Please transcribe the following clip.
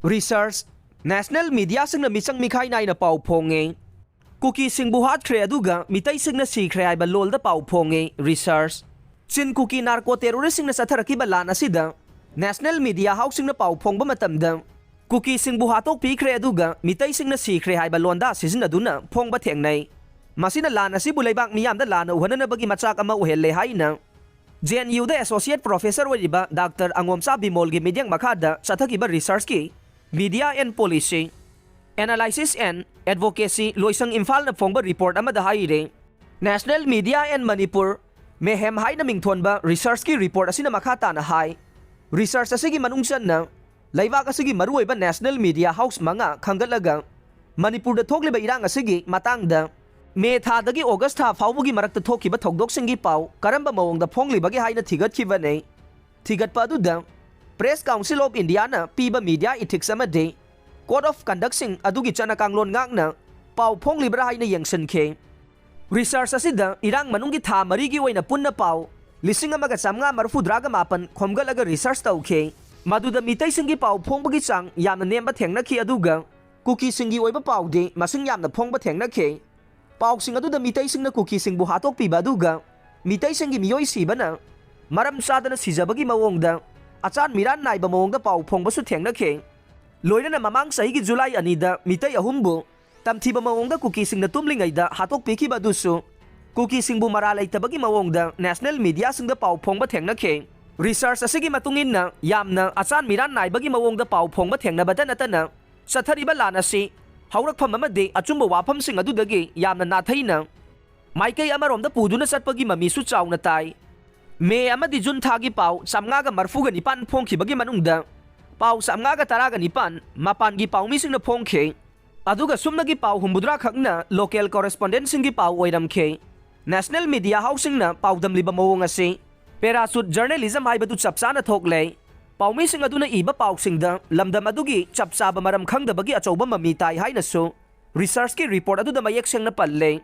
Research National Media sing na misang mikhay na pau ponge. Cookie sing buhat kre aduga mitay sing na si kre ay balol da pau ponge. Research Chin cookie narco terrorist sing na sa taraki bala na sida. National Media House sing na pau pong ba matamdang. Cookie sing buhatok pi kre aduga mitay sing na si kre ay balonda season na duna pong ba tiangnay. Masina lana si bulay bang miyam da lana uhanan na bagi matsak ama uhele hay na. JNU da Associate Professor waliba Dr. Angom Sabi Molgi Medyang Makada sa takiba research ki Media and Policy Analysis and Advocacy loisang imfal na pongba report ama dahay rin. National Media and Manipur mehem hay na mingtuan ba research ki report asina makata na hay. Research asigi manungsan na laywa kasigi maruay ba National Media House mga kanggalaga Manipur da tokli ba irang asigi matang da May thadagi August ha fawbugi marakta thoki ba thogdok singi pau karamba mawong da phongli bagi hay na thigat kibanay. Thigat pa adu da Press Council of India na piba media ethics amade Code of Conduct sing adugi chana kanglon ngak na pau phong libra hay na yangsan ke Research asida irang manunggi tha marigi way na punna pau lising amaga samnga marfu draga mapan khomgalaga research tau ke maduda mitay singi pau phong bagi sang yamna nemba thengna ki aduga cookie singi oiba pau de masing yamna phong ba thengna ke pau sing aduda mitay sing na cookie sing buhatok piba aduga mitay singi miyoy siba na maram sada na sijabagi mawong da Achan miran nai ba mawong da pau phong basu theng na ke loina na mamang sahi gi July anida mitay ahumbu tamthi ba mawong da cookie sing na tumlingay da hatok piki ba dusu cookie sing bu maralay tabagi mawong da national media sing da pau phong ba theng na ke research asigi matungin na yamna achan miran nai bagi mawong da pau phong ba theng na badan atana sathari ba lana si haurak pham amade achumba wafam sing adu dagi yamna nathai na maikay amarom da puduna satpagi mamisu chaw na tai May amadi Jun thagi pau samngaga marfuga nipan phongki bagi manungda pau samngaga taraga nipan mapan gi pau mising na phongke aduga sumnagi pau humbudra khakna local correspondent singi pau oiram ke National Media Housing na pau damli ba mawong ase Parachute journalism hay batu chapsa na thoklay pau mising aduna iba pau singda lamdam adugi chapsa ba maram khangda bagi achauba mamitay hay na so research ki report adu da mayek seng na palle